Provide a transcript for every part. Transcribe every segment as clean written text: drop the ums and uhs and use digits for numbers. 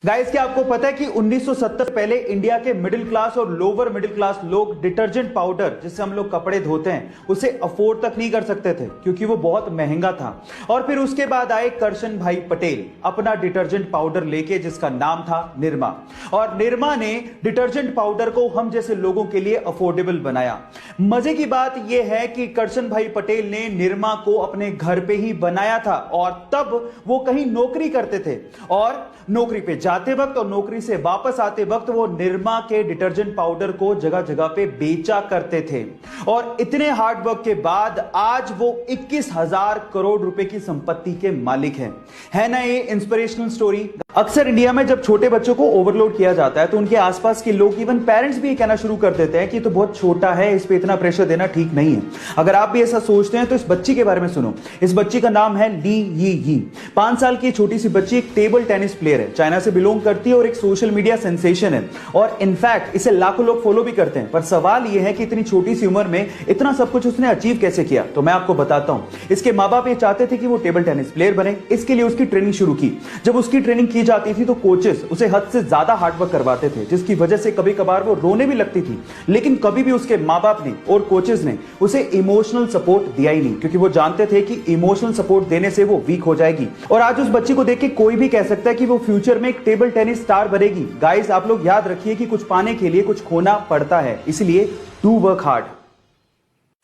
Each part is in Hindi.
गाइस, क्या आपको पता है कि 1970 पहले इंडिया के मिडिल क्लास और लोअर मिडिल क्लास लोग डिटर्जेंट पाउडर, जिससे हम लोग कपड़े धोते हैं, उसे अफोर्ड तक नहीं कर सकते थे क्योंकि वो बहुत महंगा था। और फिर उसके बाद आए करशन भाई पटेल अपना डिटर्जेंट पाउडर लेके, जिसका नाम था निरमा। और निरमा ने डिटर्जेंट पाउडर को हम जैसे लोगों के लिए अफोर्डेबल बनाया। मजे की बात यह है कि करशन भाई पटेल ने निरमा को अपने घर पे ही बनाया था और तब वो कहीं नौकरी करते थे और नौकरी पे जाते वक्त और नौकरी से वापस आते वक्त वो निरमा के डिटर्जेंट पाउडर को जगह जगह पे बेचा करते थे। और इतने हार्ड वर्क के बाद आज वो 21,000 करोड़ रुपए की संपत्ति के मालिक हैं। है ना ये इंस्पिरेशनल स्टोरी। अक्सर इंडिया में जब छोटे बच्चों को ओवरलोड किया जाता है तो उनके आसपास के लोग, इवन पेरेंट्स भी कहना शुरू कर देते हैं कि तो बहुत छोटा है, इस पे इतना प्रेशर देना ठीक नहीं है। अगर आप भी ऐसा सोचते हैं तो इस बच्ची के बारे में सुनो। इस बच्ची का नाम है ली यी। 5 साल की छोटी सी बच्ची एक टेबल टेनिस प्लेयर है, चाइना से बिलोंग करती है और एक सोशल मीडिया सेंसेशन है। और इनफैक्ट इसे लाखों लोग फॉलो भी करते हैं। पर सवाल यह है कि इतनी छोटी सी उम्र में इतना सब कुछ उसने अचीव कैसे किया। तो मैं आपको बताता हूं। इसके माँ बाप ये चाहते थे कि वो टेबल टेनिस प्लेयर बने, इसके लिए उसकी ट्रेनिंग शुरू की। जब उसकी ट्रेनिंग की जाती थी तो कोचेस उसे हद से ज्यादा हार्डवर्क करवाते थे, जिसकी वजह से कभी कभार वो रोने भी लगती थी। लेकिन कभी भी उसके माँ बाप ने और कोचेस ने उसे इमोशनल सपोर्ट दिया ही नहीं, क्योंकि वो जानते थे कि इमोशनल सपोर्ट देने से वो वीक हो जाएगी। और आज उस बच्ची को देख के कोई भी कह सकता है कि वो फ्यूचर में एक टेबल टेनिस स्टार बनेगी। गाइस, आप लोग याद रखिए कि कुछ पाने के लिए कुछ खोना पड़ता है, इसलिए डू वर्क हार्ड।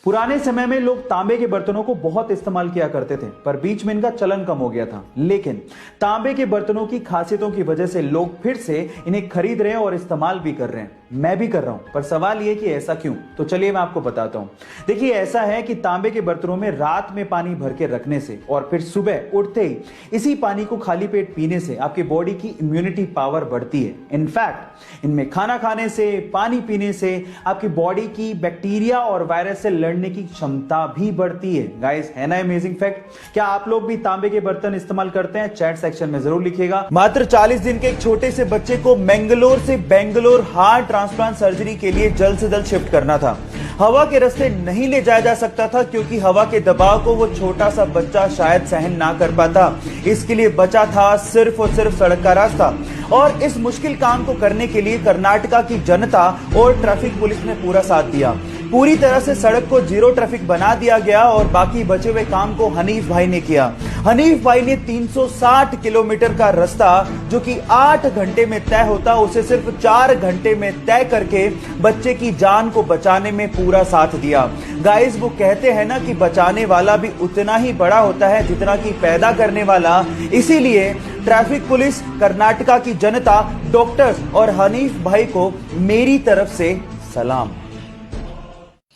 पुराने समय में लोग तांबे के बर्तनों को बहुत इस्तेमाल किया करते थे, पर बीच में इनका चलन कम हो गया था। लेकिन तांबे के बर्तनों की खासियतों की वजह से लोग फिर से इन्हें खरीद रहे हैं और इस्तेमाल भी कर रहे हैं। मैं भी कर रहा हूं, पर सवाल यह कि ऐसा क्यों? तो चलिए मैं आपको बताता हूं। देखिए, ऐसा है कि तांबे के बर्तनों में रात में पानी भर के रखने से और फिर सुबह उठते ही इसी पानी को खाली पेट पीने से आपकी बॉडी की इम्यूनिटी पावर बढ़ती है। इनफैक्ट इनमें खाना खाने से, पानी पीने से आपकी बॉडी की बैक्टीरिया और वायरस से लड़ने की क्षमता भी बढ़ती है। गाइस, है ना अमेजिंग फैक्ट? क्या आप लोग भी तांबे के बर्तन इस्तेमाल करते हैं? चैट सेक्शन में जरूर लिखिएगा। मात्र 40 दिन के एक छोटे से बच्चे को मैंगलोर से बेंगलोर हार्ट ट्रांसप्लांट सर्जरी के लिए जल्द से जल्द शिफ्ट करना था। हवा के रास्ते नहीं ले जाया जा सकता था क्योंकि हवा के दबाव को वो छोटा सा बच्चा शायद सहन ना कर पाता। इसके लिए बचा था सिर्फ और सिर्फ सड़क का रास्ता। और इस मुश्किल काम को करने के लिए कर्नाटका की जनता और ट्रैफिक पुलिस ने पूरा साथ दिया। पूरी तरह से सड़क को जीरो ट्रैफिक बना दिया गया और बाकी बचे हुए काम को हनीफ भाई ने किया। हनीफ भाई ने 360 किलोमीटर का रास्ता, जो कि 8 घंटे में तय होता, उसे सिर्फ 4 घंटे में तय करके बच्चे की जान को बचाने में पूरा साथ दिया। गाइस, वो कहते हैं ना कि बचाने वाला भी उतना ही बड़ा होता है जितना कि पैदा करने वाला। इसीलिए ट्रैफिक पुलिस, कर्नाटका की जनता, डॉक्टर्स और हनीफ भाई को मेरी तरफ से सलाम।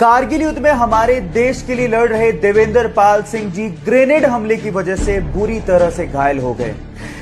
कारगिल युद्ध में हमारे देश के लिए लड़ रहे देवेंद्र पाल सिंह जी ग्रेनेड हमले की वजह से बुरी तरह से घायल हो गए।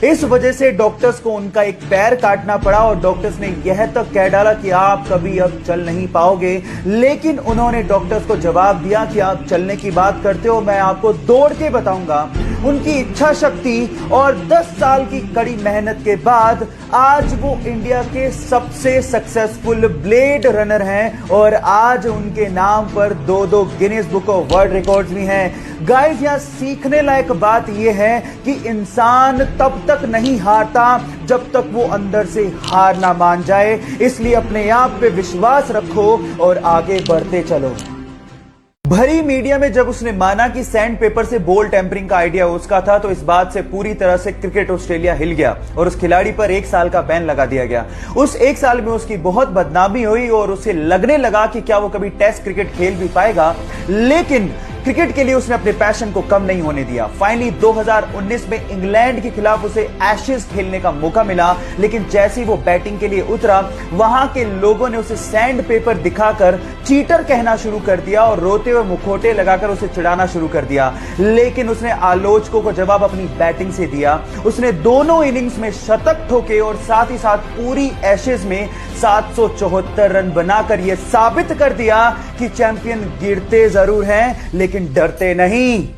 इस वजह से डॉक्टर्स को उनका एक पैर काटना पड़ा और डॉक्टर्स ने यह तक कह डाला कि आप कभी अब चल नहीं पाओगे। लेकिन उन्होंने डॉक्टर्स को जवाब दिया कि आप चलने की बात करते हो, मैं आपको दौड़ के बताऊंगा। उनकी इच्छा शक्ति और 10 साल की कड़ी मेहनत के बाद आज वो इंडिया के सबसे सक्सेसफुल ब्लेड रनर हैं और आज उनके नाम पर 2 Guinness book of world records भी हैं। गाइस, यहां सीखने लायक बात यह है कि इंसान तब तक नहीं हारता जब तक वो अंदर से हार ना मान जाए। इसलिए अपने आप पे विश्वास रखो और आगे बढ़ते चलो। भरी मीडिया में जब उसने माना कि सैंड पेपर से बॉल टेम्परिंग का आइडिया उसका था, तो इस बात से पूरी तरह से क्रिकेट ऑस्ट्रेलिया हिल गया और उस खिलाड़ी पर 1 साल का बैन लगा दिया गया। उस 1 साल में उसकी बहुत बदनामी हुई और उसे लगने लगा कि क्या वो कभी टेस्ट क्रिकेट खेल भी पाएगा। लेकिन क्रिकेट के लिए उसने अपने पैशन को कम नहीं होने दिया। फाइनली 2019 में इंग्लैंड के खिलाफ उसे एशेज खेलने का मौका मिला। लेकिन जैसे ही वो बैटिंग के लिए उतरा, वहां के लोगों ने उसे सैंड पेपर दिखाकर चीटर कहना शुरू कर दिया और रोते हुए मुखौटे लगाकर उसे चिढ़ाना शुरू कर दिया। लेकिन उसने आलोचकों को जवाब अपनी बैटिंग से दिया। उसने दोनों इनिंग्स में शतक ठोके और साथ ही साथ पूरी एशेज में 774 रन बनाकर यह साबित कर दिया कि चैंपियन गिरते जरूर हैं लेकिन डरते नहीं।